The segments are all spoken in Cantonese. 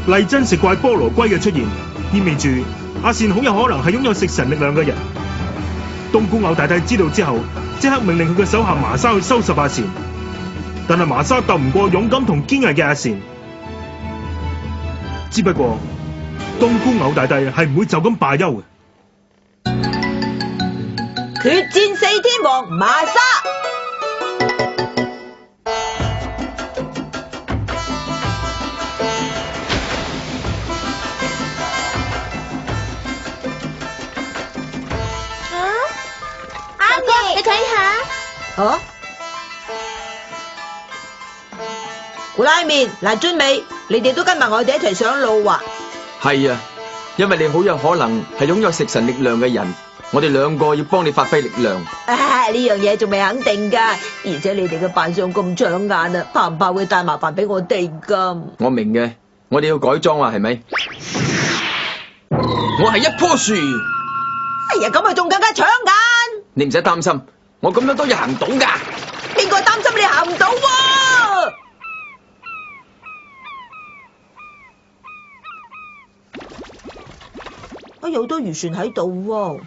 麗珍食怪菠蘿龜嘅出現，意味住阿善好有可能係擁有食神力量嘅人。冬菇牛大帝知道之後，即刻命令佢嘅手下麻沙去收拾阿善，但係麻沙鬥唔過勇敢同堅毅嘅阿善。只不過冬菇牛大帝係唔會就咁罷休嘅。決戰四天王麻沙。啊！古拉面、嗱津美，你哋都跟埋我哋一齊上路喎。係啊，因為你好有可能係擁有食神力量嘅人，我哋兩個要幫你發揮力量。呢樣嘢仲未肯定噶，而且你哋嘅扮相咁搶眼啊，怕唔怕會帶麻煩俾我哋噶？我明嘅，我哋要改裝啊，係咪？我係一棵樹。哎呀，咁啊仲更加搶眼。你唔使擔心。我咁樣都要行到噶，邊個擔心你行唔到喎？有好多漁船喺度喎。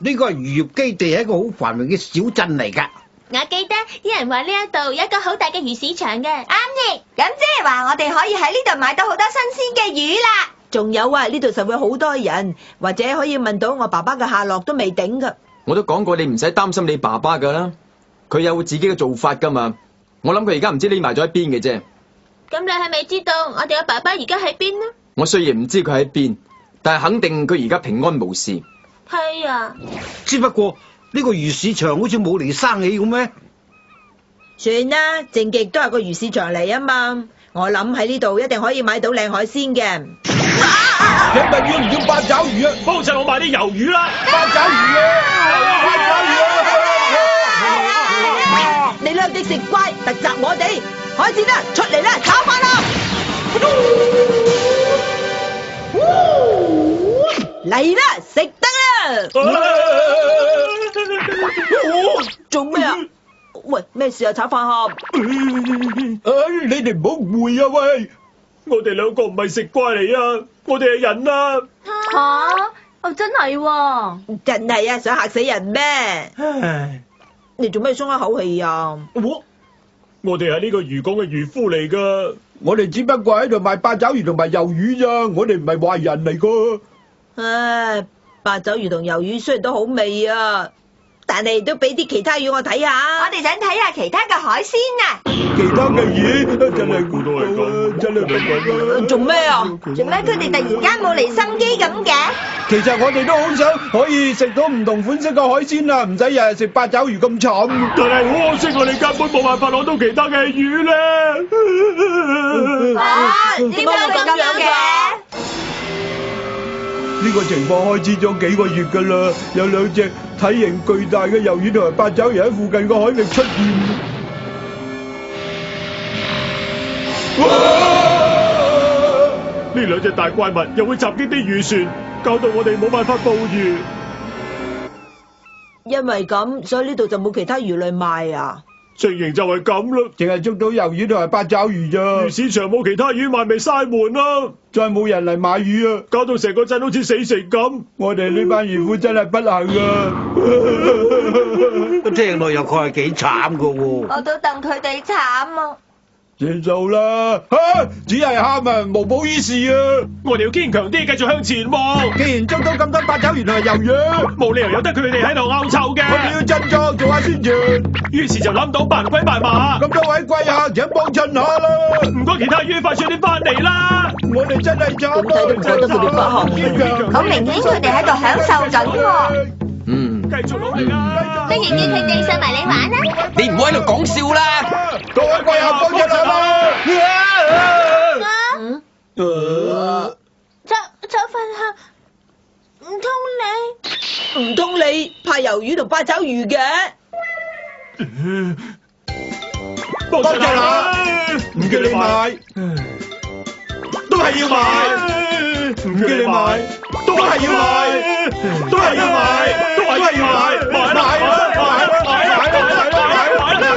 呢個係漁業基地，係一個好繁榮嘅小鎮嚟噶。我記得啲人話呢一度有一個好大嘅魚市場嘅，啱嘅。咁即係話我哋可以喺呢度買到好多新鮮嘅魚啦。仲有啊，呢度實會好多人，或者可以問到我爸爸嘅下落都未定噶。我都講過你唔使擔心你爸爸噶啦，佢有自己嘅做法噶嘛。我諗佢而家唔知匿埋咗喺邊嘅啫。咁你係咪知道我哋嘅爸爸而家喺邊呢？我雖然唔知佢喺邊，但係肯定佢而家平安無事。係啊，只不過呢個魚市場好似冇嚟生氣咁咩？算啦，正極都係個魚市場嚟啊嘛。我諗喺呢度一定可以買到靚海鮮嘅。你咪要唔要八爪魚啊？幫襯我買啲魷魚啦！八爪魚啊！八爪魚啊！你兩隻食怪突襲我哋，海鮮啦，出嚟啦，炒飯啦！嚟啦，食得啦！做咩啊？喂，咩事啊？炒飯盒？你哋唔好誤會啊！喂，我哋兩個唔係食怪嚟啊，我哋係人啊！哦，真係喎！真係啊，想嚇死人咩？唉，你做咩鬆一口氣啊？我哋係呢個漁港嘅漁夫嚟噶，我哋只不過喺度賣八爪魚同埋魷魚咋，我哋唔係壞人嚟噶。唉，八爪魚同魷魚雖然都好味啊，但係都俾啲其他魚我睇下。我哋想睇下其他嘅海鮮啊！其他嘅魚真係估到係咁，真係做咩啊？做咩佢哋突然間冇嚟心機咁嘅？其實我哋都好想可以食到唔同款式嘅海鮮啊，唔使日日食八爪魚咁慘。但係好可惜，我哋根本冇辦法攞到其他嘅魚咧。點解會咁樣嘅？呢個情況開始咗幾個月噶啦，有兩隻體型巨大嘅魷魚同埋八爪魚喺附近個海域出現。呢兩隻大怪物又會襲擊啲漁船，搞到我哋冇辦法捕魚。因為咁，所以呢度就冇其他魚類賣啊。情形就係咁啦。淨係捉到魷魚同埋八爪魚咋。魚市場冇其他魚賣，咪嘥門啦。再冇人嚟買魚啊，搞到成個鎮好似死城咁。我哋呢班漁夫真係不幸啊！咁聽落又確係幾慘噶喎。我都戥佢哋慘啊！算數啦，只係喊啊，無補於事啊！我哋要堅強啲，繼續向前喎。既然捉到咁多八爪魚同埋魷魚，冇理由由得佢哋喺度拗臭嘅。我哋要振作，做下宣傳。於是就諗到扮鬼扮馬。咁多位貴客，請幫襯下啦！唔該，其他魚快脆啲翻嚟啦！我哋真係慘啊！咁睇都唔覺得佢哋不幸好明顯佢哋喺度享受緊喎。繼續努力啦！不如叫佢哋上埋嚟玩啦！你唔好喺度講笑啦！各位貴客幫襯下啦！炒飯客，唔通你派魷魚同八爪魚嘅？幫襯下，唔叫你買，都係要買，唔叫你買，都係要買，都係要買，都係要買，買啦，買啦，買啦，買啦，買啦，買啦，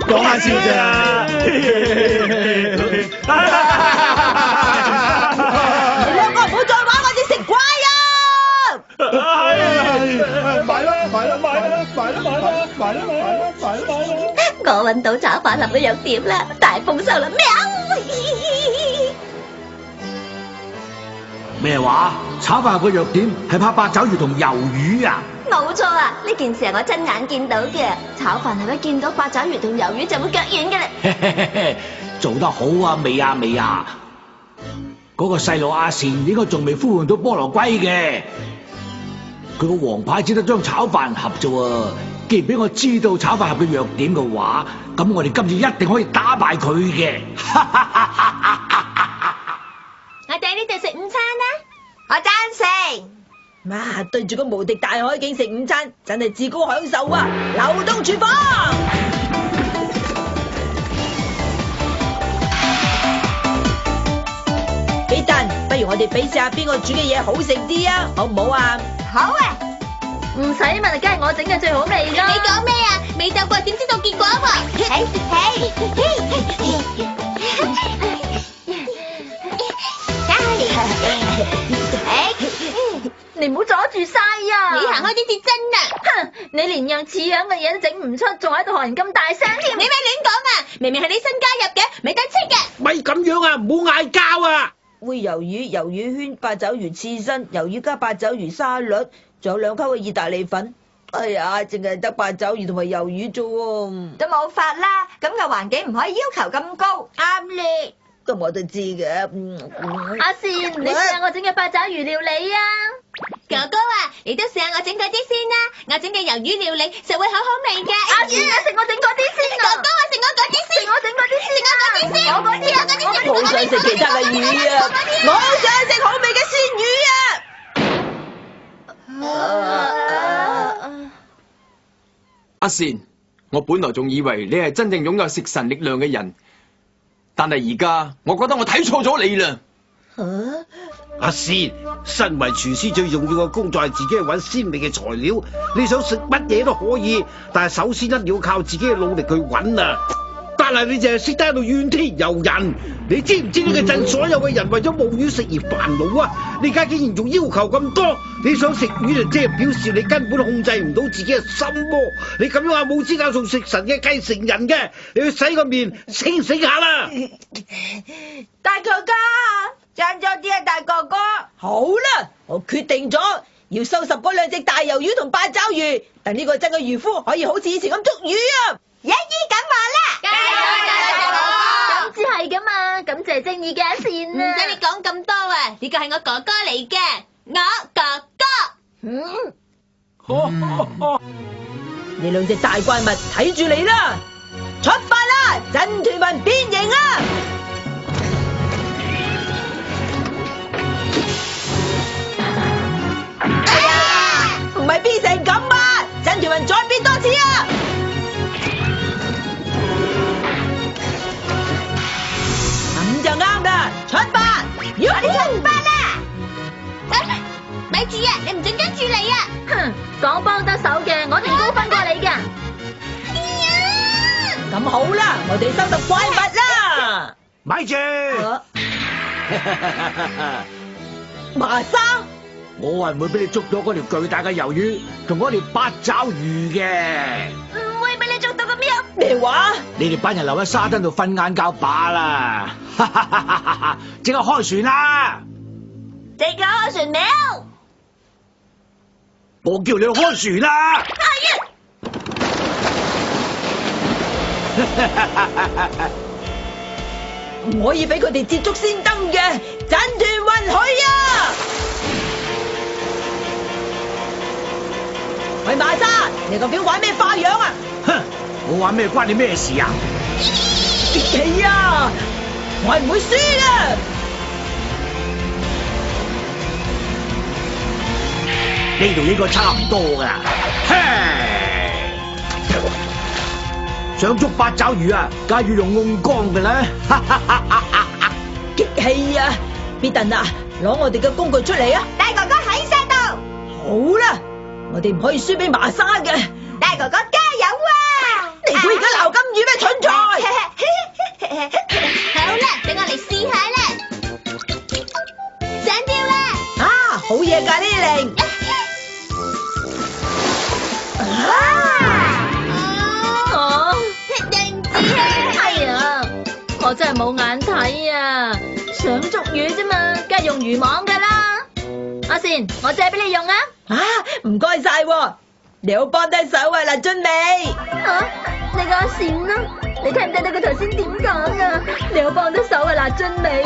講下笑咋？你兩個唔好再玩我哋食乖啊！買啦，買啦，買啦，買啦，買啦，買啦，買啦，買啦，買啦！我揾到炒飯盒嘅弱點啦，大豐收啦！喵！咩話？炒飯個弱點係怕八爪魚同魷魚啊？冇錯啊！呢件事係我親眼見到嘅。炒飯盒一見到八爪魚同魷魚就會腳軟嘅啦。做得好啊，美啊美啊！嗰個細路阿善應該仲未呼喚到菠蘿龜嘅，佢個王牌只得張炒飯盒啫喎。既然俾我知道炒飯盒嘅弱點嘅話，咁我哋今次一定可以打敗佢嘅。我哋喺呢度食午餐啦！我贊成。哇！對住個無敵大海景食午餐，真係至高享受啊！流動廚房。幾頓，不如我哋比試下邊個煮嘅嘢好食啲啊，好唔好啊？好啊！唔使問，梗係我整嘅最好味啦！你講咩啊？未鬥過點知道結果喎？你唔好阻住晒啊！你行開啲至真啊！哼！你連樣似樣嘅嘢都整唔出，仲喺度學人咁大聲添！你咪亂講啊！明明係你新加入嘅，未得戚嘅。咪咁樣啊！唔好嗌交啊！煨魷魚、魷魚圈、八爪魚刺身、魷魚加八爪魚沙律，仲有2溝嘅意大利粉。哎呀，淨係得八爪魚同埋魷魚啫喎。都冇法啦，咁嘅環境唔可以要求咁高。啱你。咁我都知嘅。阿善，你試下我整嘅八爪魚料理啊！哥哥啊，你都試下我整嗰啲先啦，我整嘅魷魚料理實會好好味嘅。阿善，食我整嗰啲先啊！哥哥話食我嗰啲先，我整嗰啲先，食我嗰啲先，我嗰啲啊，嗰啲先。我好想食其他嘅魚啊！我好想食好味嘅鮮魚啊！阿善，我本來仲以為你係真正擁有食神力量嘅人，但係而家我覺得我睇錯咗你啦。阿善，身為廚師最重要嘅工作係自己去揾鮮味嘅材料。你想食乜嘢都可以，但係首先一定要靠自己嘅努力去揾啊！但係你淨係識得喺度怨天尤人，你知唔知呢個鎮所有嘅人為咗冇魚食而煩惱啊？你而家竟然仲要求咁多，你想食魚就即係表示你根本控制唔到自己嘅心魔。你咁樣話冇資格做食神嘅繼承人嘅，你要洗個面清醒下啦！大哥哥，爭咗啲啊！大哥哥，好啦，我決定咗要收拾嗰2隻大魷魚同八爪魚，等呢個鎮嘅漁夫可以好似以前咁捉魚啊！一於咁話啦，加油！咁只係噶嘛，感謝正義嘅阿善啊！唔使你講咁多啊，呢個係我哥哥嚟嘅，我哥哥。你2隻大怪物睇住你啦！出發啦，真團民變形啊！哎呀，唔係變成咁啊！真團民再變多次啊！咁就啱啦，出發！要我哋出發啦！咪住啊！你唔准跟住嚟啊！哼，講幫得手嘅，我哋高分過你㗎。咁好啦，我哋收拾怪物啦。咪住！啊麻沙，我係唔會俾你捉到嗰條巨大嘅魷魚同嗰條八爪魚嘅。唔會俾你捉到咁樣。咩話？你哋班人留喺沙灘度瞓晏覺罷啦，即刻開船啦！即刻開船苗。我叫你去開船啦！唔可以俾佢哋捷足先登嘅，陣斷允許啊！喂，馬沙，你個表玩咩花樣啊？哼，我玩咩關你咩事啊？激氣啊！我係唔會輸嘅。呢度應該差唔多噶啦。想捉八爪魚啊，梗係要用甕缸嘅啦。激氣啊！必頓啊，攞我哋嘅工具出嚟啊！大哥哥喺晒度，好啦，我哋唔可以輸俾麻沙嘅。大哥哥加油啊！你估而家鬧金魚咩蠢材？好啦，俾我嚟試下啦。上釣啦！啊，好嘢㗎呢玲。係啊，我真係冇眼睇啊！想捉魚啫嘛，梗係用漁網噶啦。阿善，我借俾你用啊！啊，唔該晒喎，你好幫得手啊，嗱俊美。你個阿善啦，你聽唔聽到佢頭先點講啊？你好幫得手啊，嗱俊美，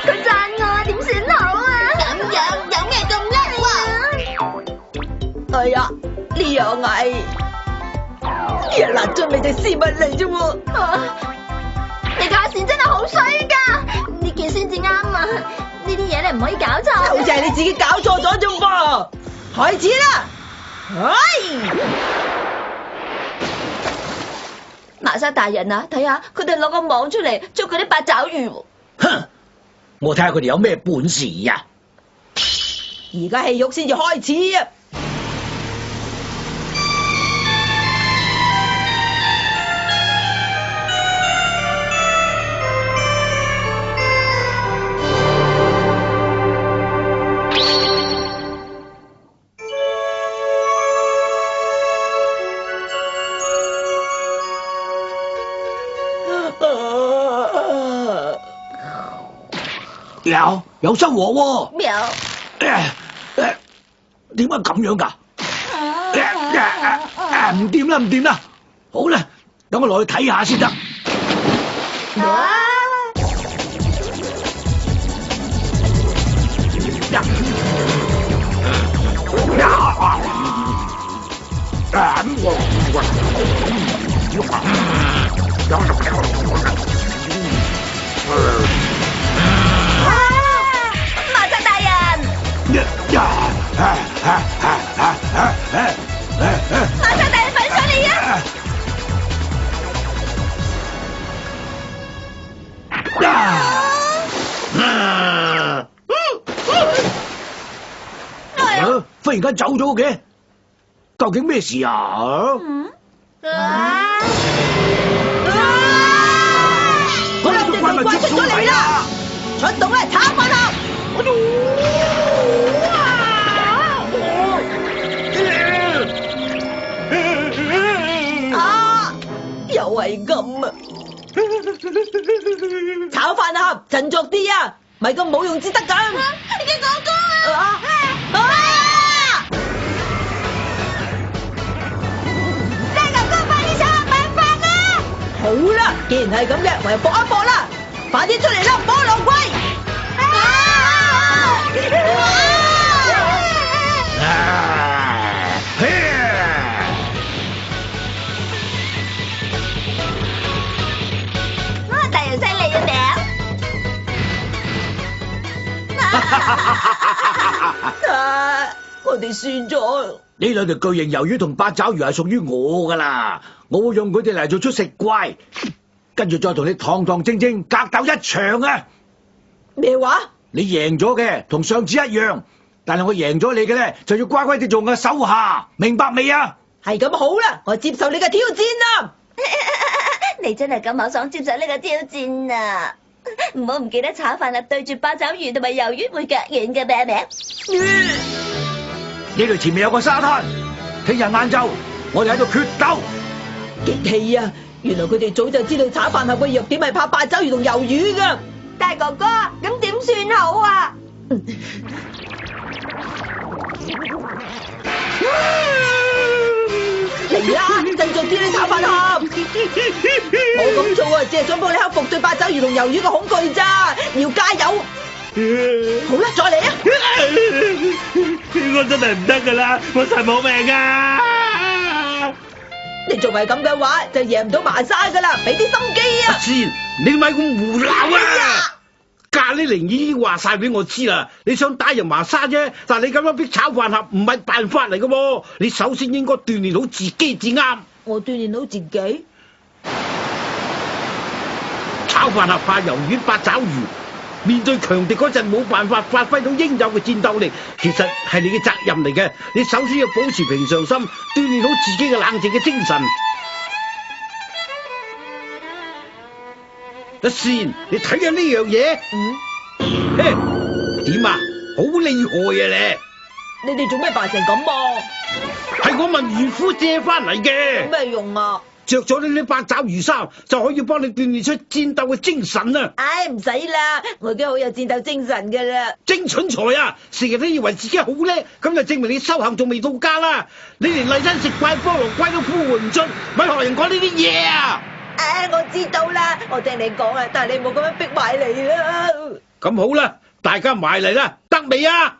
佢讚我啊，點算好啊？咁樣有咩咁叻喎？哎呀，呢樣係，嗱俊美隻絲襪嚟啫喎。你個阿善真係好衰噶，呢件先至啱啊！呢啲嘢你唔可以搞錯。好似係你自己搞錯咗啫噃。開始啦！麻沙大人啊，睇下佢哋攞個網出嚟捉嗰啲八爪魚。哼，我睇下佢哋有咩本事呀！而家戲肉先至開始啊！有收穫喎！喵！點解咁樣㗎？唔掂啦，唔掂啦！好啦，等我落去睇下先得。麻沙大人，麻沙大人快上嚟啊！忽然間走咗嘅，究竟咩事啊？嗰兩隻怪出咗嚟啦！出動啦，炒飯啦！啊！又係咁啊！炒飯盒，振作啲啊！咪咁冇用至得㗎！你嘅哥哥啊！大哥哥，快啲想下辦法啊！好啦，既然係咁嘅，我又搏一搏啦！快啲出嚟啦，菠蘿龜！大人犀利啊我哋輸咗。呢兩條巨型魷魚同八爪魚係屬於我噶啦，我會用佢哋嚟做出食怪，跟住再同你堂堂正正格鬥一場啊！咩話？你贏咗嘅同上次一樣，但係我贏咗你嘅咧，就要乖乖地做我手下，明白未啊？係咁好啦，我接受你嘅挑戰啦！你真係咁口爽接受呢個挑戰啊！唔好唔記得炒飯粒對住八爪魚同埋魷魚會腳軟嘅咩名？呢度前面有個沙灘，聽日晏晝我哋喺度決鬥。激氣啊！原來佢哋早就知道炒飯盒嘅弱點係怕八爪魚同魷魚噶。大哥哥，咁點算好啊？嚟啦，製作啲炒飯盒。我咁做啊，只係想幫你克服對八爪魚同魷魚嘅恐懼咋，要加油！好啦，再嚟啊！我真係唔得噶啦，我實冇命啊！你仲係咁嘅話，就贏唔到麻沙噶啦，俾啲心機啊！阿仙，你咪咁胡鬧啊！咖喱靈已經話晒俾我知啦，你想打贏麻沙啫，但係你咁樣逼炒飯盒唔係辦法嚟噶喎，你首先應該鍛煉好自己至啱。我鍛煉好自己。炒飯盒怕魷魚八爪魚，面對強敵嗰陣冇辦法發揮到應有嘅戰鬥力，其實係你嘅責任嚟嘅。你首先要保持平常心，鍛煉好自己嘅冷靜嘅精神。阿仙，你睇下呢樣嘢，點啊？好厲害啊咧！你哋做咩扮成咁啊？係我問漁夫借翻嚟有嘅，咩用啊？着咗呢啲八爪魚衫就可以幫你鍛煉出戰鬥嘅精神啊！唉，唔使啦，我已經好有戰鬥精神噶啦。精蠢材啊！成日都以為自己好叻，咁就證明你修行仲未到家啦！你連麗珍食怪菠蘿龜都呼喚唔出，咪學人講呢啲嘢啊！唉，我知道啦，我聽你講啊，但係你冇咁樣逼埋嚟啦。咁好啦，大家埋嚟啦，得未啊？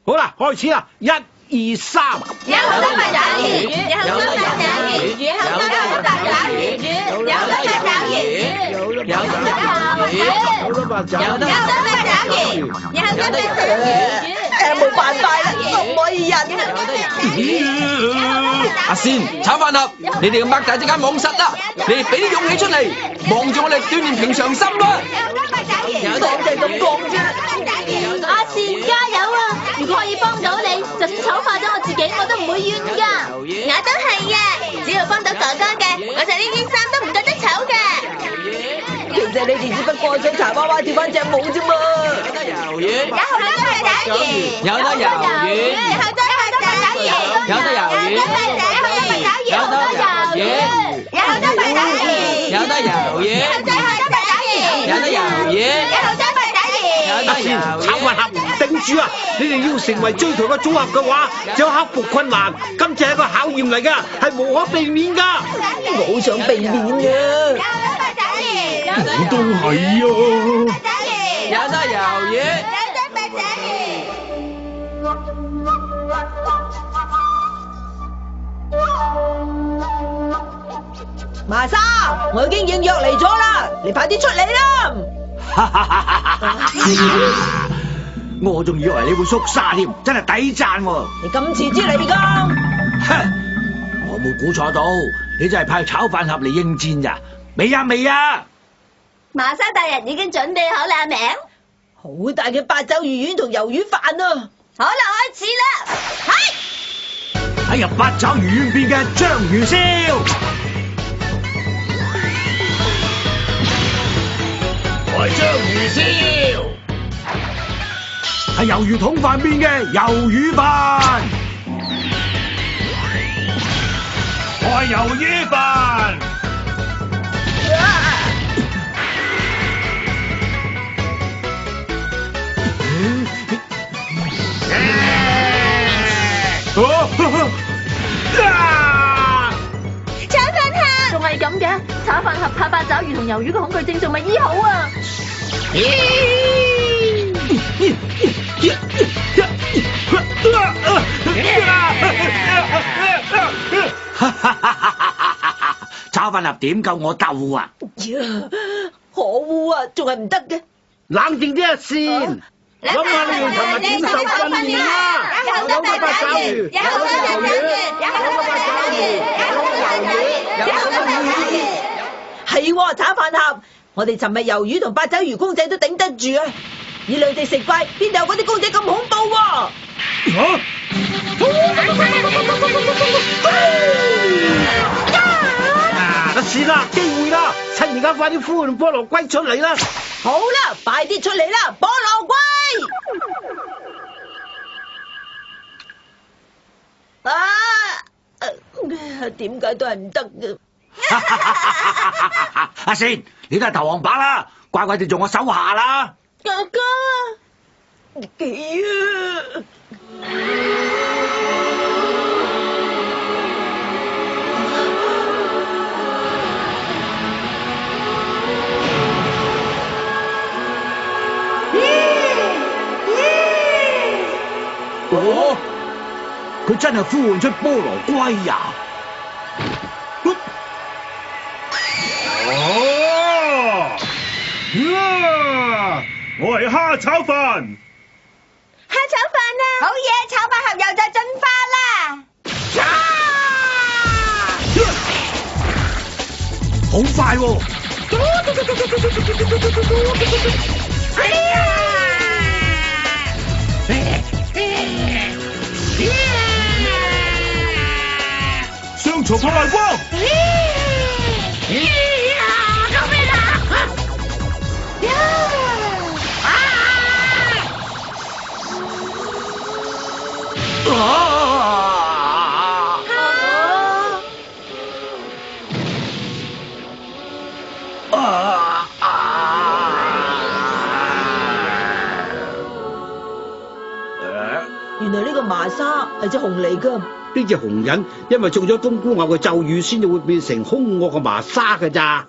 好啦，開始啦，1、2、3。有好多八爪魚，有好多八爪魚，有好多八爪魚，有好多八爪魚，有好多八爪魚，好多八爪魚，有好多八爪魚，有好多八爪魚。冇辦法啦，我唔可以忍阿仙，炒飯盒，你哋咁擘大隻眼望實啦，你哋俾啲勇氣出嚟，望住我哋鍛煉平常心啊！講就係咁講啫。阿善加油啊！如果可以幫到你，就算醜化咗我自己，我都唔會怨噶。我都係啊，只要幫到哥哥嘅，我就呢啲衫都唔覺得醜嘅。其實你哋只不過想柴娃娃跳翻隻舞啫嘛。有好多八爪魚，有得魷魚，有好多八爪魚，有得魷魚，有好多八爪魚，有好多八爪魚，有得魷魚，有好多八爪魚，有得魷魚，有好多八爪魚。阿仙，炒飯盒定住啊！你哋要成為最強嘅組合嘅話，就要克服困難。今次係一個考驗嚟噶，係無可避免噶。我好想避免嘅。我都係啊！有得魷魚。麻沙，我已經應約嚟咗啦，你快啲出嚟啦！我仲以為你會縮沙添，真係抵讚喎！你咁遲至嚟噶？哼，我冇估錯到，你真係派炒飯盒嚟應戰咋？未啊未啊！馬沙大人已經準備好啦，名好大嘅八爪魚丸同魷魚飯啊！好啦，開始啦！喺入八爪魚丸邊嘅章魚燒，我係章魚燒，喺魷魚筒飯邊嘅魷魚飯，我係魷魚飯。炒飯盒仲係咁嘅，炒飯盒怕八爪魚同魷魚嘅恐懼症仲未醫好啊！炒飯盒點夠我鬥啊！呀，可惡啊，仲係唔得嘅。冷靜啲啊，先。諗下你哋尋日點受訓練啦！有好多八爪魚，有好多魷魚，有好多八爪魚，有好多魷魚，有好多魷魚。係喎，炒飯盒，我哋尋日魷魚同八爪魚公仔都頂得住啊！呢兩隻食怪邊度有嗰啲公仔咁恐怖喎？善啦，機會啦，趁而家快啲呼喚菠蘿龜出嚟啦！好啦，快啲出嚟啦，菠蘿龜！點解都係唔得嘅？阿善，你都係投降把啦，乖乖地做我手下啦！哥哥，幾哦，佢真係呼喚出菠蘿龜呀！我係蝦炒飯。蝦炒飯啊！好嘢，炒飯盒又再進化啦！好快喎！哎呀！雙重破壞光。救命啊！原來呢個麻沙係隻熊嚟噶。呢隻熊人因為中咗冬菇牛嘅咒語，先至會變成兇惡嘅麻沙㗎咋。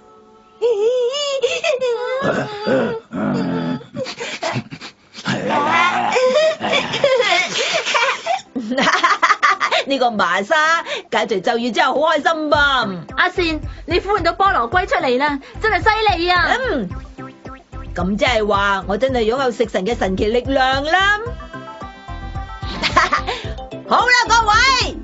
呢個麻沙解除咒語之後好開心噃。阿善，你呼喚到菠蘿龜出嚟啦，真係犀利啊！咁即係話我真係擁有食神嘅神奇力量啦。好啦，各位，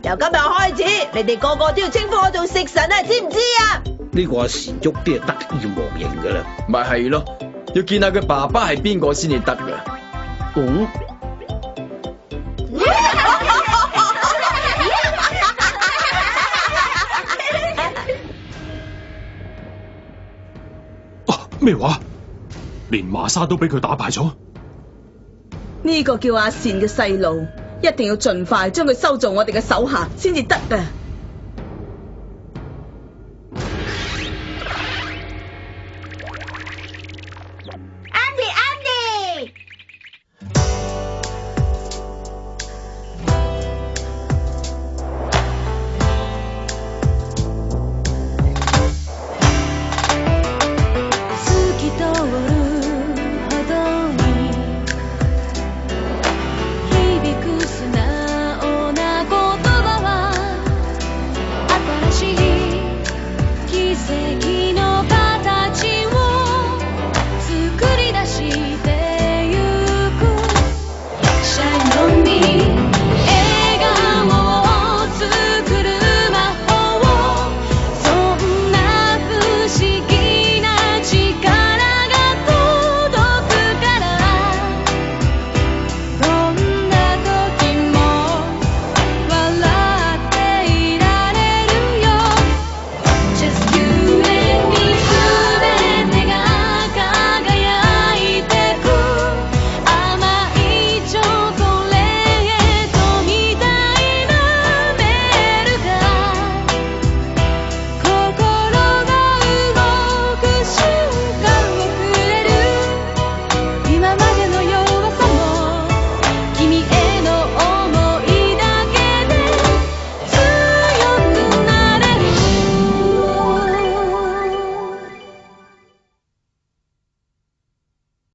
由今日開始，你哋個個都要稱呼我做食神啊，知唔知啊？呢個阿善喐啲係得意忘形㗎啦。咪係咯，要見下佢爸爸係邊個先至得㗎。嗯。咩話？連麻沙都俾佢打敗咗？呢個叫阿善嘅細路，一定要盡快將佢收做我哋嘅手下先至得啊！